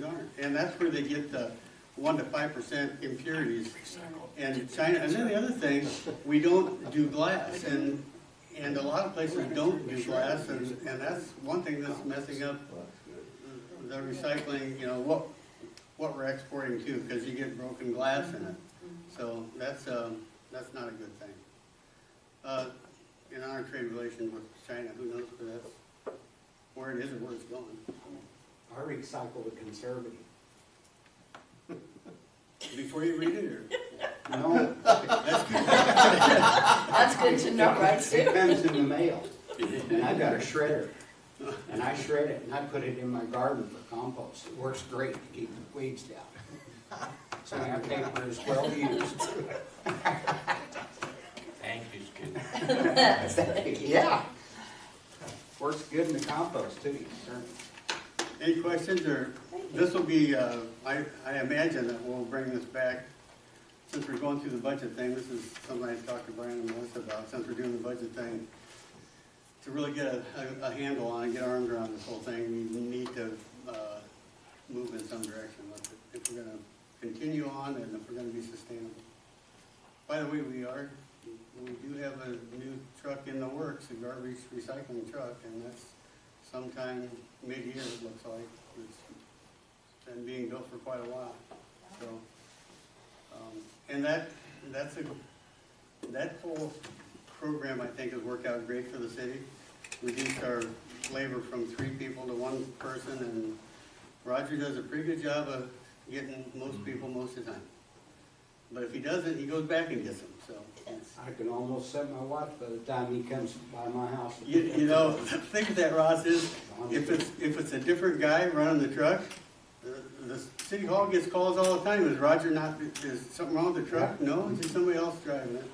aren't. And that's where they get the 1 to 5% impurities. And China, and then the other thing, we don't do glass. And a lot of places don't do glass, and that's one thing that's messing up the recycling, you know, what we're exporting to, because you get broken glass in it. So that's not a good thing. In our trade relations with China, who knows where that's, where it is or where it's going. I recycle the conservative. Before you read it, or? No, That's good. That's good to know, right, it Sue? comes in the mail, and I got a shredder. And I shred it, and I put it in my garden for compost. It works great to keep the weeds down. So our paper is well used. Thank you, Skid. Yeah. Works good in the compost too, sir. Any questions, or this will be, I imagine that we'll bring this back, since we're going through the budget thing, this is something I talked to Brian and Melissa about, since we're doing the budget thing, to really get a handle on it, get our arms around this whole thing, we need to move in some direction with it, if we're gonna continue on and if we're gonna be sustainable. By the way, we do have a new truck in the works, a garbage recycling truck, and that's sometime mid-year, it looks like. It's been being built for quite a while, so. And that whole program, I think, has worked out great for the city. Reduced our labor from 3 people to 1 person, and Roger does a pretty good job of getting most people most of the time. But if he doesn't, he goes back and gets them, so. I can almost set my watch by the time he comes by my house. You know, the thing with that, Ross, is if it's a different guy running the truck, the city hall gets calls all the time. Is Roger not, is something wrong with the truck? No, it's just somebody else driving it.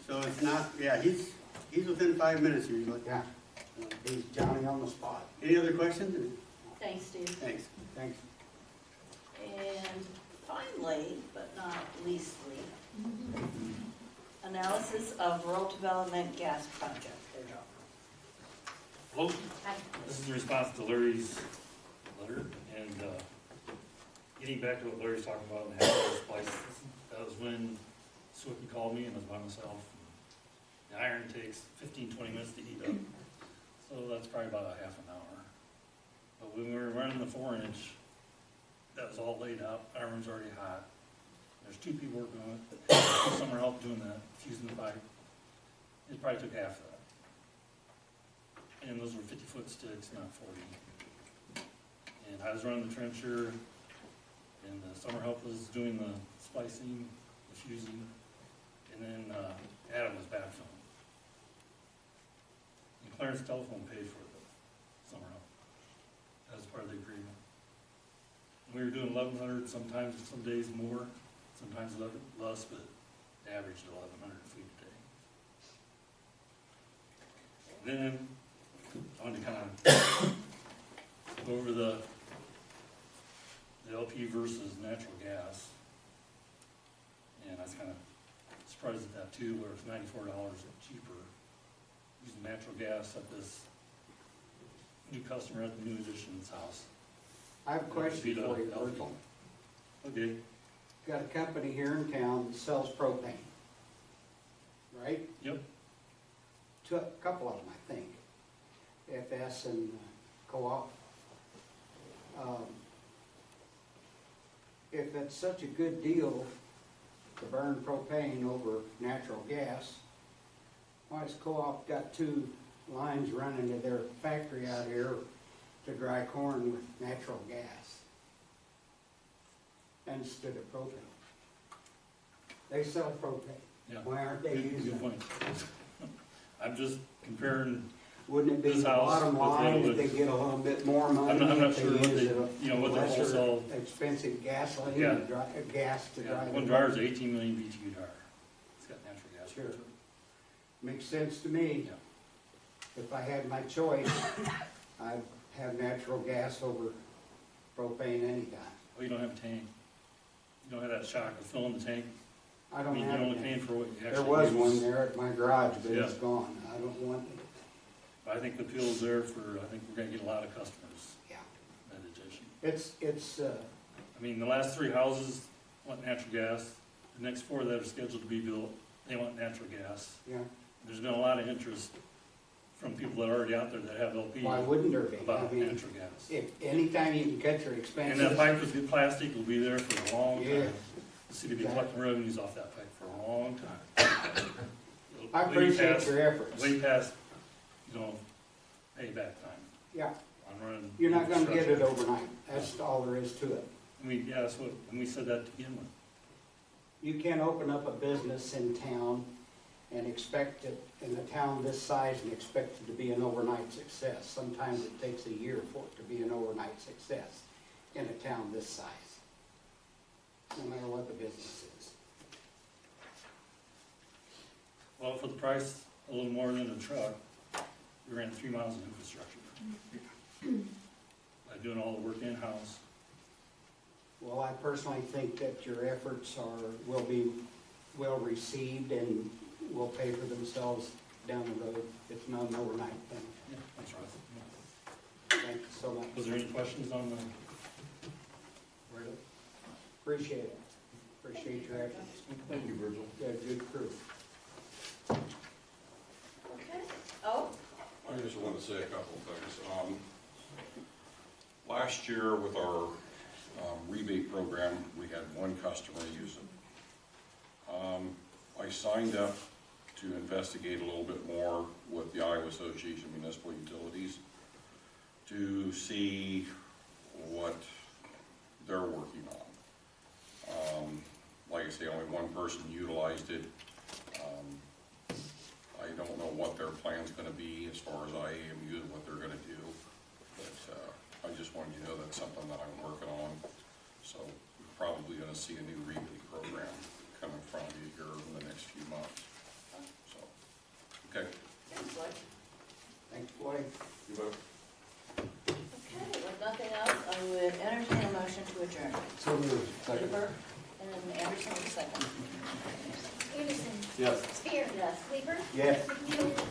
So it's not, yeah, he's within 5 minutes usually. Yeah, he's Johnny on the spot. Any other questions? Thanks, Steve. Thanks. Thanks. And finally, but not leastly, analysis of rural development gas project. Hello, this is in response to Larry's letter, and getting back to what Larry's talking about and having those places, that was when Swicky called me and I was by myself. The iron takes 15-20 minutes to heat up, so that's probably about a half an hour. But when we were running the 4-inch, that was all laid out, iron's already hot. There's 2 people working on it, some are help doing that, fusing the pipe. It probably took half of that. And those were 50-foot sticks, not 40. And I was running the trencher, and the summer help was doing the splicing, the fusing, and then Adam was backfilling. And Clarence Telephone paid for the summer help. That was part of the agreement. We were doing 1,100, sometimes, some days more, sometimes less, but averaged 1,100 feet a day. Then I wanted to kind of go over the LP versus natural gas. And I was kind of surprised at that too, where it's $94 cheaper using natural gas at this new customer at the new addition's house. I have a question for you, Virgil. Okay. Got a company here in town that sells propane, right? Yep. A couple of them, I think. FS and Co-op. If it's such a good deal to burn propane over natural gas, why has Co-op got 2 lines running to their factory out here to dry corn with natural gas? instead of propane. They sell propane. Yeah. Why aren't they Good using it? point. I'm just comparing, Wouldn't it be This the house bottom with what line it that would- they get a little bit more money? I'm not if sure what use they, a you know, what their lesser wholesale, expensive gasoline, Yeah. to gas to yeah, drive one it? dryer's 18 million BTU dryer. It's got natural gas. Sure. Makes sense to me. Yeah. If I had my choice, I'd have natural gas over propane anytime. Well, you don't have a tank. You don't have that shock of filling the tank. I I don't mean, you're have only it. paying for what you actually There was use. one there at my garage, but it's Yeah. gone. I don't want it. I think the appeal's there for, I think we're gonna get a lot of customers. Yeah. That addition. It's, I mean, the last 3 houses want natural gas. The next 4 that are scheduled to be built, they want natural gas. yeah, There's been a lot of interest from people that are already out there that have LP why wouldn't there be? I about mean, natural gas. if, anytime you can cut your And expenses. that pipe with the plastic will be there for a long Yeah. time. The city will be collecting revenues off that pipe for a long time. It'll I way appreciate past- your efforts. Way past, you know, payback time Yeah, on running. you're not gonna get it infrastructure. overnight. That's all there is to it. Yeah, that's what, and we said that to begin with. You can't open up a business in town and expect it, in a town this size, and expect it to be an overnight success. Sometimes it takes a year for it to be an overnight success in a town this size, no matter what the business is. Well, for the price, a little more than a truck, we ran 3 miles of infrastructure. By doing all the work in-house. Well, I personally think that your efforts will be well received and will pay for themselves down the road. It's not an overnight thing. Yeah, that's right. Thank you so much. Was there any questions on the? Right up? Appreciate it. Appreciate your efforts. Thank you, Virgil. You got a good crew. Okay. Oh, I just want to say a couple of things. Last year with our rebate program, we had one customer use it. I signed up to investigate a little bit more with the Iowa Association of Municipal Utilities to see what they're working on. Like I say, only one person utilized it. I don't know what their plan's gonna be as far as IAMU and what they're gonna do, but I just wanted you to know that's something that I'm working on. So we're probably gonna see a new rebate program come in front of you here in the next few months. So, okay. thanks, Lloyd. Thanks, Floyd. You vote. Okay, with nothing else, I would entertain a motion to adjourn. So moved. Leeper and Anderson will second. Anderson. Yes. Spear. Yes. Leeper. Yes. McNeil.